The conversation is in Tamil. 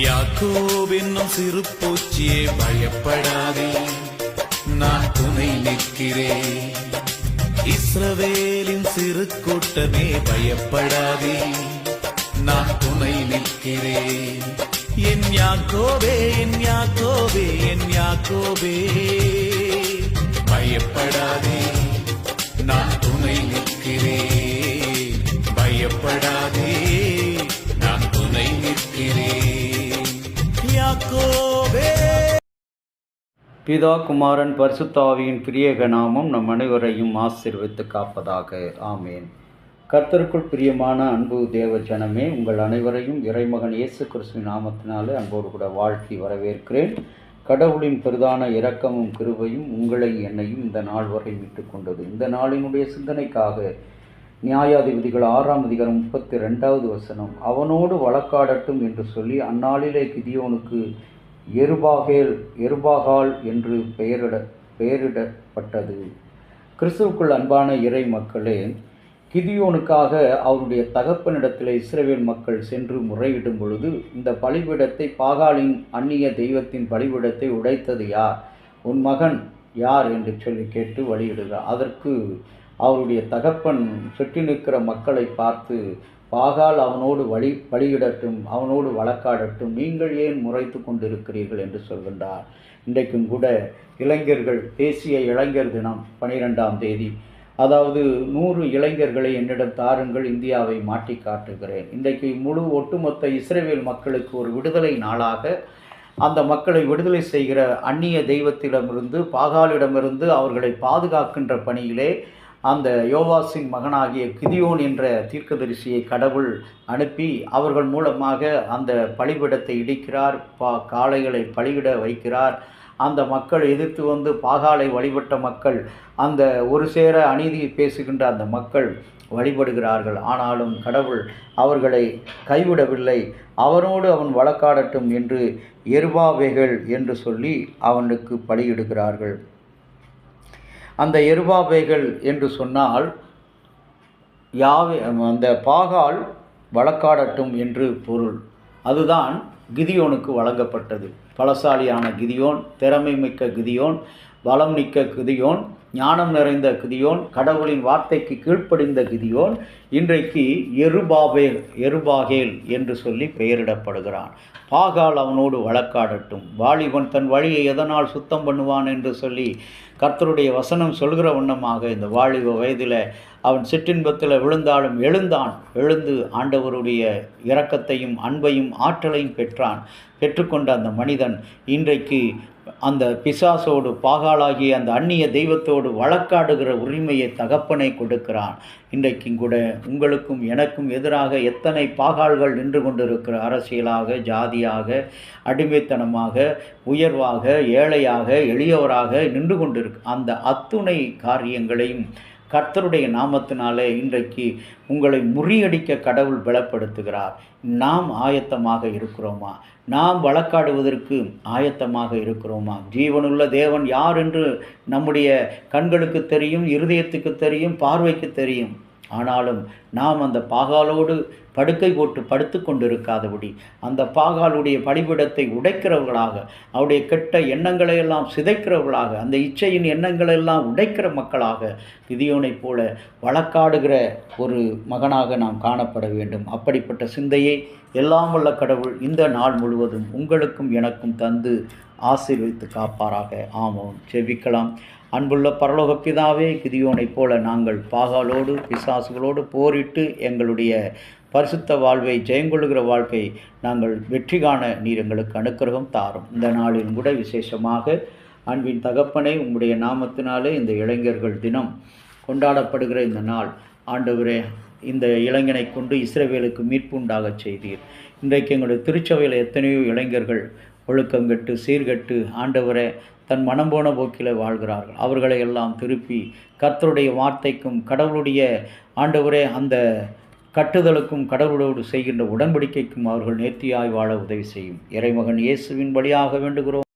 யாக்கோப் என்னும் சிறு பூச்சியே பயப்படாதே, நான் துணை நிற்கிறேன். இஸ்ரவேலின் சிறு கூட்டமே பயப்படாதே, நான் துணை நிற்கிறேன். என் யாக்கோபே, என் யாக்கோபே, என் யாக்கோபே பயப்படாதே, நான் துணை நிற்கிறேன். பயப்படாதே, நான் துணை நிற்கிறேன். யாக்கோபே. பிதா குமாரன் பரிசுத்தாவியின் பிரியக நாமம் நம் அனைவரையும் ஆசீர்வதித்து காப்பதாக. ஆமேன். கர்த்தருக்குள் பிரியமான அன்பு தேவ ஜனமே, உங்கள் அனைவரையும் இறைமகன் இயேசு கிறிஸ்துவின் நாமத்தினாலே அன்போடு கூட வாழ்த்தி வரவேற்கிறேன். கடவுளின் பிரதான இரக்கமும் கிருபையும் உங்களை என்னையும் இந்த நாள் வரை மீட்டுக் கொண்டது. இந்த நாளினுடைய சிந்தனைக்காக நியாயாதிபதிகள் 6ஆம் அதிகாரம் 32வது வசனம், அவனோடு வழக்காடட்டும் என்று சொல்லி அந்நாளிலே கிதியோனுக்கு எருபாகால் என்று பெயரிடப்பட்டது. கிறிஸ்துவுக்குள் அன்பான இறை மக்களே, கிதியோனுக்காக அவருடைய தகப்பனிடத்தில் இஸ்ரவேல் மக்கள் சென்று முறையிடும் பொழுது, இந்த பலிபீடத்தை, பாகாலின் அந்நிய தெய்வத்தின் பலிபீடத்தை உடைத்தது யார், உன் மகன் யார் என்று சொல்லி கேட்டு வழியிடுகிறார். அதற்கு அவருடைய தகப்பன் சுற்றி நிற்கிற மக்களை பார்த்து, பாகால் அவனோடு பலியிடட்டும், அவனோடு வழக்காடட்டும், நீங்கள் ஏன் முறைத்து கொண்டிருக்கிறீர்கள் என்று சொல்கின்றார். இன்றைக்கும் கூட இளைஞர்கள், தேசிய இளைஞர் தினம் 12ஆம் தேதி, அதாவது 100 இளைஞர்களை என்னிடம் தாருங்கள், இந்தியாவை மாற்றி காட்டுகிறேன். இன்றைக்கு முழு ஒட்டுமொத்த இஸ்ரவேல் மக்களுக்கு ஒரு விடுதலை நாளாக, அந்த மக்களை விடுதலை செய்கிற அந்நிய தெய்வத்திடமிருந்து, பாகாலிடமிருந்து அவர்களை பாதுகாக்கின்ற பணியிலே அந்த யோவாசின் மகனாகிய கிதியோன் என்ற தீர்க்கதரிசியை கடவுள் அனுப்பி அவர்கள் மூலமாக அந்த பலிபீடத்தை இடிக்கிறார், காளைகளை பலியிட வைக்கிறார். அந்த மக்கள் எதிர்த்து வந்து பாகாலை வழிபட்ட மக்கள், அந்த ஒரு சேர அநீதி பேசுகின்ற அந்த மக்கள் வழிபடுகிறார்கள். ஆனாலும் கடவுள் அவர்களை கைவிடவில்லை. அவனோடு அவன் வழக்காடட்டும் என்று எருபாபேகள் என்று சொல்லி அவனுக்கு பலியிடுகிறார்கள். அந்த எருபாபேகள் என்று சொன்னால் அந்த பாகால் வழக்காடட்டும் என்று பொருள். அதுதான் கிதியோனுக்கு வழங்கப்பட்டது. பலசாலியான கிதியோன், திறமை மிக்க கிதியோன், பலம் மிக்க கிதியோன், ஞானம் நிறைந்த கிதியோன், கடவுளின் வார்த்தைக்கு கீழ்ப்படிந்த கிதியோன் இன்றைக்கு எருபாகேல் என்று சொல்லி பெயரிடப்படுகிறான். பாகால் அவனோடு வழக்காடட்டும், வாலிபன் தன் வழியை எதனால் சுத்தம் பண்ணுவான் என்று சொல்லி கர்த்தருடைய வசனம் சொல்கிற வண்ணமாக இந்த வாலிப வயதில் அவன் சிற்றின்பத்தில் விழுந்தாலும் எழுந்து ஆண்டவருடைய இரக்கத்தையும் அன்பையும் ஆற்றலையும் பெற்றுக்கொண்ட அந்த மனிதன் இன்றைக்கு அந்த பிசாசோடு, பாகாலாகிய அந்த அந்நிய தெய்வத்தோடு வழக்காடுகிற உரிமையை தகப்பனை கொடுக்கிறான். இன்றைக்கும் கூட உங்களுக்கும் எனக்கும் எதிராக எத்தனை பாகால்கள் நின்று கொண்டிருக்கிற, அரசியலாக, ஜாதியாக, அடிமைத்தனமாக, உயர்வாக, ஏழையாக, எளியவராக நின்று கொண்டிருக்கு. அந்த அத்துணை காரியங்களையும் கர்த்தருடைய நாமத்தினாலே இன்றைக்கு உங்களை முறியடிக்க கடவுள் பலப்படுத்துகிறார். நாம் ஆயத்தமாக இருக்கிறோமா? நாம் வழக்காடுவதற்கு ஆயத்தமாக இருக்கிறோமா? ஜீவனுள்ள தேவன் யார் என்று நம்முடைய கண்களுக்கு தெரியும், இருதயத்துக்கு தெரியும், பார்வைக்கு தெரியும். ஆனாலும் நாம் அந்த பாகாலோடு படுக்கை போட்டு படுத்து கொண்டிருக்காதபடி, அந்த பாகாலுடைய பலிபீடத்தை உடைக்கிறவர்களாக, அவருடைய கெட்ட எண்ணங்களை எல்லாம் சிதைக்கிறவர்களாக, அந்த இச்சையின் எண்ணங்களை எல்லாம் உடைக்கிற மக்களாக கிதியோனைப் போல வழக்காடுகிற ஒரு மகனாக நாம் காணப்பட வேண்டும். அப்படிப்பட்ட சிந்தையை எல்லாம் வல்ல கடவுள் இந்த நாள் முழுவதும் உங்களுக்கும் எனக்கும் தந்து ஆசீர்வதித்து காப்பாராக. ஆமாம், செபிக்கலாம். அன்புள்ள பரலோக பிதாவே, கிதியோனைப் போல நாங்கள் பாகாலோடு, பிசாசுகளோடு போரிட்டு எங்களுடைய பரிசுத்த வாழ்வை, ஜெயங்கொள்ளுகிற வாழ்க்கை நாங்கள் வெற்றி காண நீர் எங்களுக்கு அனுக்கிரகம் தாரும். இந்த நாளில் கூட விசேஷமாக அன்பின் தகப்பனை, உங்களுடைய நாமத்தினாலே இந்த இளைஞர்கள் தினம் கொண்டாடப்படுகிற இந்த நாள், ஆண்டவரே, இந்த இளைஞனை கொண்டு இஸ்ரவேலுக்கு மீட்பு உண்டாக செய்தீர். இன்றைக்கு எங்களுடைய திருச்சபையில் எத்தனையோ இளைஞர்கள் ஒழுக்கங்கட்டு, சீர்கட்டு, ஆண்டவரே, தன் மனம் போன போக்கில் வாழ்கிறார்கள். அவர்களை எல்லாம் திருப்பி கர்த்தருடைய வார்த்தைக்கும், கடவுளுடைய ஆண்டவரே அந்த கட்டுதலுக்கும், கடவுளோடு செய்கின்ற உடன்படிக்கைக்கும் அவர்கள் நேர்த்தியாய் வாழ உதவி செய்யும். இறைமகன் இயேசுவின் வழியாக வேண்டுகிறோம்.